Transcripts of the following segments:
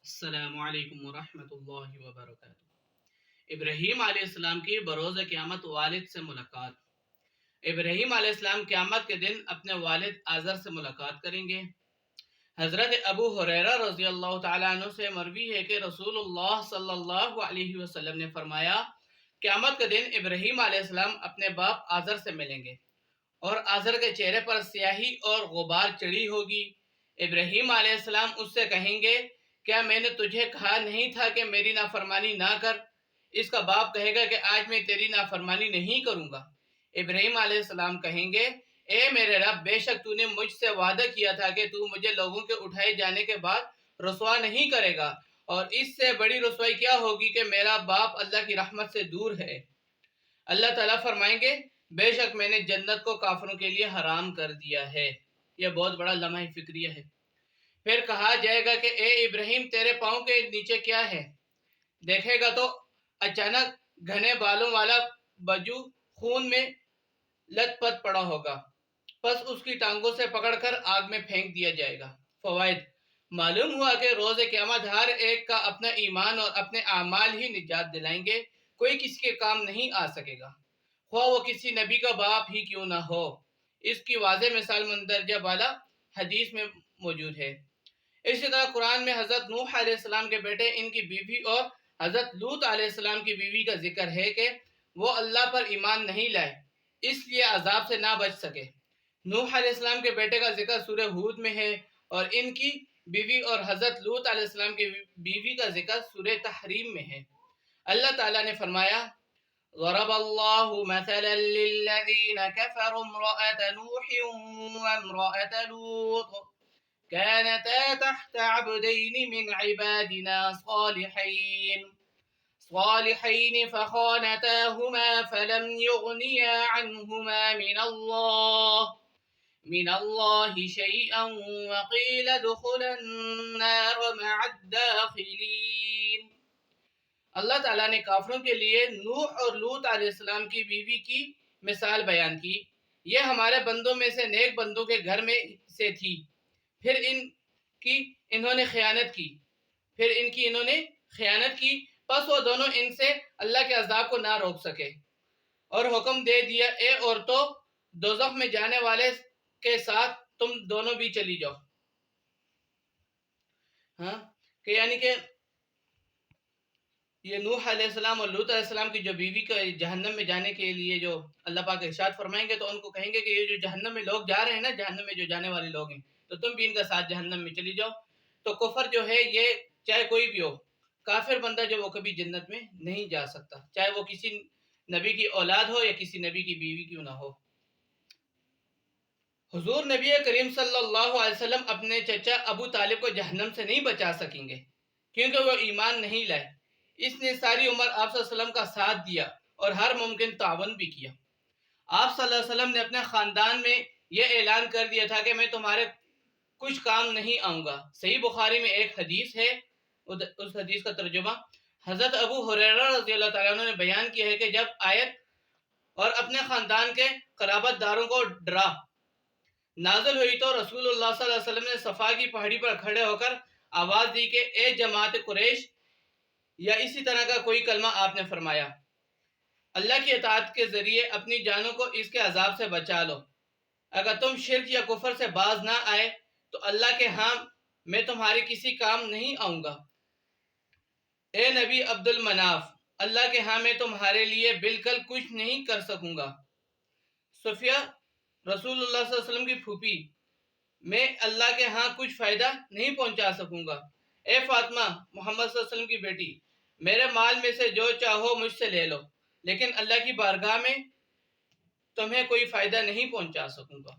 السلام علیکم ورحمۃ اللہ وبرکاتہ۔ ابراہیم علیہ السلام کی بروز قیامت والد سے ملاقات۔ ابراہیم علیہ السلام قیامت کے دن اپنے والد آزر سے ملاقات کریں گے۔ حضرت ابو ہریرہ رضی اللہ تعالیٰ عنہ سے مروی ہے کہ رسول اللہ صلی اللہ علیہ وسلم نے فرمایا، قیامت کے دن ابراہیم علیہ السلام اپنے باپ آزر سے ملیں گے اور آزر کے چہرے پر سیاہی اور غبار چڑھی ہوگی۔ ابراہیم علیہ السلام اس سے کہیں گے، کیا میں نے تجھے کہا نہیں تھا کہ میری نافرمانی نہ کر؟ اس کا باپ کہے گا کہ آج میں تیری نافرمانی نہیں کروں گا۔ ابراہیم علیہ السلام کہیں گے، اے میرے رب، بے شک تو نے مجھ سے وعدہ کیا تھا کہ تو مجھے لوگوں کے اٹھائے جانے کے بعد رسوا نہیں کرے گا، اور اس سے بڑی رسوائی کیا ہوگی کہ میرا باپ اللہ کی رحمت سے دور ہے۔ اللہ تعالیٰ فرمائیں گے، بے شک میں نے جنت کو کافروں کے لیے حرام کر دیا ہے۔ یہ بہت بڑا لمحہ فکریہ ہے۔ پھر کہا جائے گا کہ اے ابراہیم، تیرے پاؤں کے نیچے کیا ہے؟ دیکھے گا تو اچانک گھنے بالوں والا بجو خون میں لت پت پڑا ہوگا، پس اس کی ٹانگوں سے پکڑ کر آگ میں پھینک دیا جائے گا۔ فوائد: معلوم ہوا کہ روز قیامت ہر ایک کا اپنا ایمان اور اپنے اعمال ہی نجات دلائیں گے، کوئی کسی کے کام نہیں آ سکے گا، خواہ وہ کسی نبی کا باپ ہی کیوں نہ ہو۔ اس کی واضح مثال مندرجہ بالا حدیث میں موجود ہے۔ اسی طرح قرآن میں حضرت نوح علیہ السلام کے بیٹے، ان کی بیوی اور حضرت لوط علیہ السلام کی بیوی کا ذکر ہے کہ وہ اللہ پر ایمان نہیں لائے، اس لیے عذاب سے نہ بچ سکے۔ نوح علیہ السلام کے بیٹے کا ذکر سورہ ہود میں ہے، اور ان کی بیوی اور حضرت لوط علیہ السلام کی بیوی کا ذکر سورہ تحریم میں ہے۔ اللہ تعالیٰ نے فرمایا، ضرب اللہ مثلا للذین کفروا امرأة نوح وامرأة لوط كانتا تحت عبدين من عبادنا صالحين فخانتاهما فلم يغنيا عنهما من الله شيئا وقيل ادخلا النار مع الداخلين۔ اللہ تعالیٰ نے کافروں کے لیے نوح اور لوط علیہ السلام کی بیوی کی مثال بیان کی۔ یہ ہمارے بندوں میں سے نیک بندوں کے گھر میں سے تھی، پھر انہوں نے خیانت کی، پس وہ دونوں ان سے اللہ کے عذاب کو نہ روک سکے، اور حکم دے دیا، اے عورتوں، دوزخ میں جانے والے کے ساتھ تم دونوں بھی چلی جاؤ۔ کہ یعنی کہ یہ نوح علیہ السلام اور لوط علیہ السلام کی جو بیوی کا جہنم میں جانے کے لیے جو اللہ پاک ارشاد فرمائیں گے، تو ان کو کہیں گے کہ یہ جو جہنم میں لوگ جا رہے ہیں نا، جہنم میں جو جانے والے لوگ ہیں، تو تم بھی ان کا ساتھ جہنم میں چلی جاؤ۔ تو کفر جو ہے، یہ چاہے کوئی بھی ہو، کافر بندہ جو وہ کبھی جنت میں نہیں جا سکتا، چاہے وہ کسی نبی کی اولاد ہو یا کسی نبی کی بیوی کیوں نہ ہو۔ حضور نبی کریم صلی اللہ علیہ وسلم اپنے چچا ابو طالب کو جہنم سے نہیں بچا سکیں گے، کیونکہ وہ ایمان نہیں لائے۔ اس نے ساری عمر آپ صلی اللہ علیہ وسلم کا ساتھ دیا اور ہر ممکن تعاون بھی کیا۔ آپ صلی اللہ علیہ وسلم نے اپنے خاندان میں یہ اعلان کر دیا تھا کہ میں تمہارے کچھ کام نہیں آؤں گا۔ صحیح بخاری میں ایک حدیث ہے، اس حدیث کا ترجمہ حضرت ابو ہریرہ رضی اللہ تعالیٰ عنہ نے بیان کیا ہے کہ جب آیت اور اپنے خاندان کے قرابت داروں کو ڈرا نازل ہوئی، تو رسول اللہ صلی اللہ علیہ وسلم نے صفا کی پہاڑی پر کھڑے ہو کر آواز دی کہ اے جماعت قریش، یا اسی طرح کا کوئی کلمہ آپ نے فرمایا، اللہ کی اطاعت کے ذریعے اپنی جانوں کو اس کے عذاب سے بچا لو۔ اگر تم شرک یا کفر سے باز نہ آئے تو اللہ کے ہاں میں تمہارے کسی کام نہیں آؤں گا۔ اے نبی عبد المناف، اللہ کے ہاں میں تمہارے لیے بالکل کچھ نہیں کر سکوں گا۔ صفیہ رسول اللہ صلی اللہ علیہ وسلم کی پھوپھی، میں اللہ کے ہاں کچھ فائدہ نہیں پہنچا سکوں گا۔ اے فاطمہ، محمد صلی اللہ علیہ وسلم کی بیٹی، میرے مال میں سے جو چاہو مجھ سے لے لو، لیکن اللہ کی بارگاہ میں تمہیں کوئی فائدہ نہیں پہنچا سکوں گا۔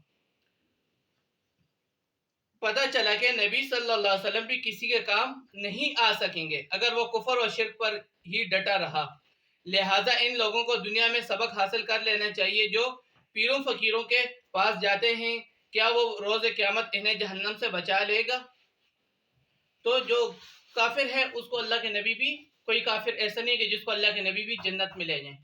پتہ چلا کہ نبی صلی اللہ علیہ وسلم بھی کسی کے کام نہیں آ سکیں گے اگر وہ کفر و شرک پر ہی ڈٹا رہا۔ لہٰذا ان لوگوں کو دنیا میں سبق حاصل کر لینا چاہیے جو پیروں فقیروں کے پاس جاتے ہیں، کیا وہ روز قیامت انہیں جہنم سے بچا لے گا؟ تو جو کافر ہے اس کو اللہ کے نبی بھی، کوئی کافر ایسا نہیں کہ جس کو اللہ کے نبی بھی جنت میں لے جائیں،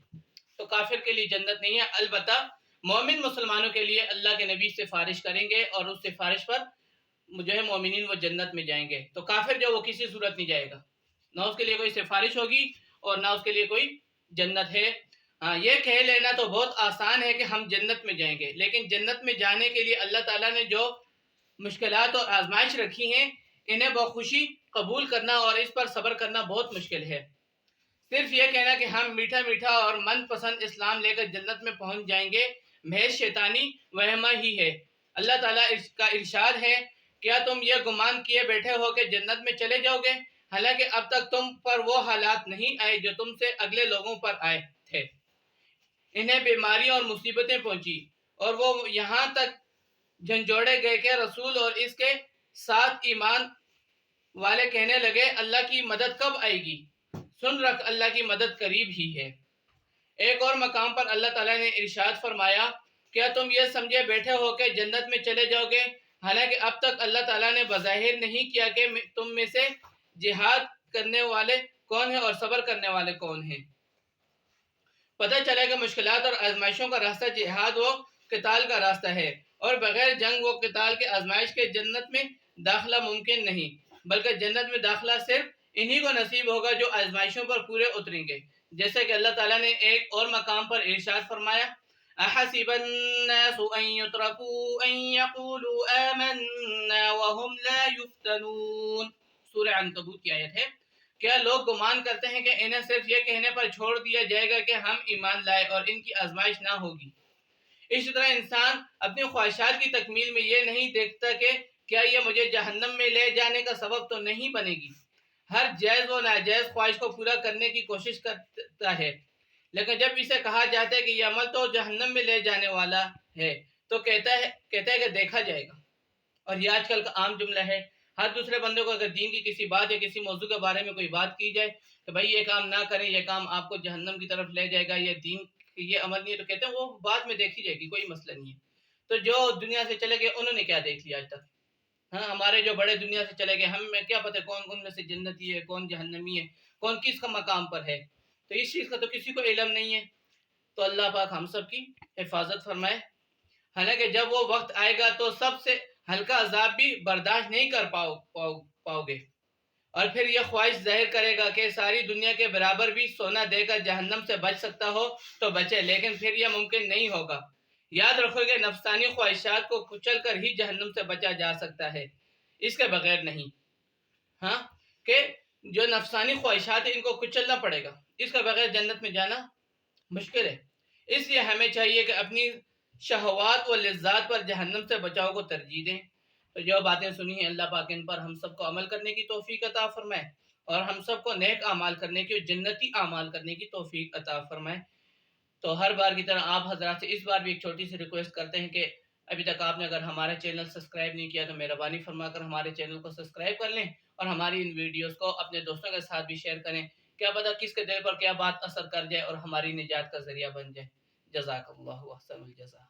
تو کافر کے لیے جنت نہیں ہے۔ البتہ مومن مسلمانوں کے لیے اللہ کے نبی سفارش کریں گے، اور اس سفارش پر جو ہے مومنین وہ جنت میں جائیں گے، تو کافر جو وہ کسی صورت نہیں جائے گا، نہ اس کے لیے کوئی سفارش ہوگی اور نہ اس کے لیے کوئی جنت ہے۔ ہاں، یہ کہہ لینا تو بہت آسان ہے کہ ہم جنت میں جائیں گے، لیکن جنت میں جانے کے لیے اللہ تعالیٰ نے جو مشکلات اور آزمائش رکھی ہیں انہیں بخوشی قبول کرنا اور اس پر صبر کرنا بہت مشکل ہے۔ صرف یہ کہنا کہ ہم میٹھا میٹھا اور من پسند اسلام لے کر جنت میں پہنچ جائیں گے محض شیطانی وہمہ ہی ہے۔ اللہ تعالیٰ کا ارشاد ہے، کیا تم یہ گمان کیے بیٹھے ہو کہ جنت میں چلے جاؤ گے، حالانکہ اب تک تم پر وہ حالات نہیں آئے جو تم سے اگلے لوگوں پر آئے تھے۔ انہیں بیماری اور مصیبتیں پہنچی اور وہ یہاں تک جھنجھوڑے گئے کہ رسول اور اس کے ساتھ ایمان والے کہنے لگے اللہ کی مدد کب آئے گی، سن رکھ اللہ کی مدد قریب ہی ہے۔ ایک اور مقام پر اللہ تعالیٰ نے ارشاد فرمایا، کیا تم یہ سمجھے بیٹھے ہو کہ جنت میں چلے جاؤ گے، حالانکہ اب تک اللہ تعالیٰ نے بظاہر نہیں کیا کہ تم میں سے جہاد کرنے والے کون ہیں اور صبر کرنے والے کون ہیں۔ پتہ چلا کہ مشکلات اور آزمائشوں کا راستہ جہاد و قتال کا راستہ ہے، اور بغیر جنگ و قتال کے آزمائش کے جنت میں داخلہ ممکن نہیں، بلکہ جنت میں داخلہ صرف انہی کو نصیب ہوگا جو آزمائشوں پر پورے اتریں گے۔ جیسے کہ اللہ تعالیٰ نے ایک اور مقام پر ارشاد فرمایا، احسب الناس ان يتركوا ان يقولوا آمنا وهم لا يفتنون، سورہ عنکبوت کی آیت ہے۔ کیا لوگ گمان کرتے ہیں کہ انہیں صرف یہ کہنے پر چھوڑ دیا جائے گا کہ ہم ایمان لائے اور ان کی آزمائش نہ ہوگی؟ اسی طرح انسان اپنی خواہشات کی تکمیل میں یہ نہیں دیکھتا کہ کیا یہ مجھے جہنم میں لے جانے کا سبب تو نہیں بنے گی۔ ہر جائز و ناجائز خواہش کو پورا کرنے کی کوشش کرتا ہے، لیکن جب اسے کہا جاتا ہے کہ یہ عمل تو جہنم میں لے جانے والا ہے تو کہتا ہے کہ دیکھا جائے گا۔ اور یہ آج کل کا عام جملہ ہے، ہر دوسرے بندے کو اگر دین کی کسی بات یا کسی موضوع کے بارے میں کوئی بات کی جائے کہ بھائی یہ کام نہ کریں، یہ کام آپ کو جہنم کی طرف لے جائے گا، یہ دین یہ عمل نہیں ہے، تو کہتے ہیں وہ بعد میں دیکھی جائے گی، کوئی مسئلہ نہیں ہے۔ تو جو دنیا سے چلے گئے انہوں نے کیا دیکھ لیا آج تک؟ ہاں، ہمارے جو بڑے دنیا سے چلے گئے ہمیں کیا پتہ کون ان میں سے جنتی ہے، کون جہنمی ہے، کون کس کا مقام پر ہے؟ تو اس چیز کا تو کسی کو علم نہیں ہے۔ تو اللہ پاک ہم سب کی حفاظت فرمائے۔ حالانکہ جب وہ وقت آئے گا تو سب سے ہلکا عذاب بھی برداشت نہیں کر پاؤ گے، اور پھر یہ خواہش ظاہر کرے گا کہ ساری دنیا کے برابر بھی سونا دے کر جہنم سے بچ سکتا ہو تو بچے، لیکن پھر یہ ممکن نہیں ہوگا۔ یاد رکھو کہ نفسانی خواہشات کو کچل کر ہی جہنم سے بچا جا سکتا ہے، اس کے بغیر نہیں۔ ہاں، کہ جو نفسانی خواہشات ہیں ان کو کچلنا پڑے گا، اس کے بغیر جنت میں جانا مشکل ہے۔ اس لیے ہمیں چاہیے کہ اپنی شہوات و لذات پر جہنم سے بچاؤ کو ترجیح دیں۔ تو جو باتیں سنی ہیں اللہ پاک ان پر ہم سب کو عمل کرنے کی توفیق عطا فرمائے، اور ہم سب کو نیک اعمال کرنے کی اور جنتی اعمال کرنے کی توفیق عطا فرمائے۔ تو ہر بار کی طرح آپ حضرات سے اس بار بھی ایک چھوٹی سی ریکویسٹ کرتے ہیں کہ ابھی تک آپ نے اگر ہمارے چینل سبسکرائب نہیں کیا تو مہربانی فرما کر ہمارے چینل کو سبسکرائب کر لیں، اور ہماری ان ویڈیوز کو اپنے دوستوں کے ساتھ بھی شیئر کریں، کیا پتہ کس کے دل پر کیا بات اثر کر جائے اور ہماری نجات کا ذریعہ بن جائے۔ جزاک اللہ احسن الجزا۔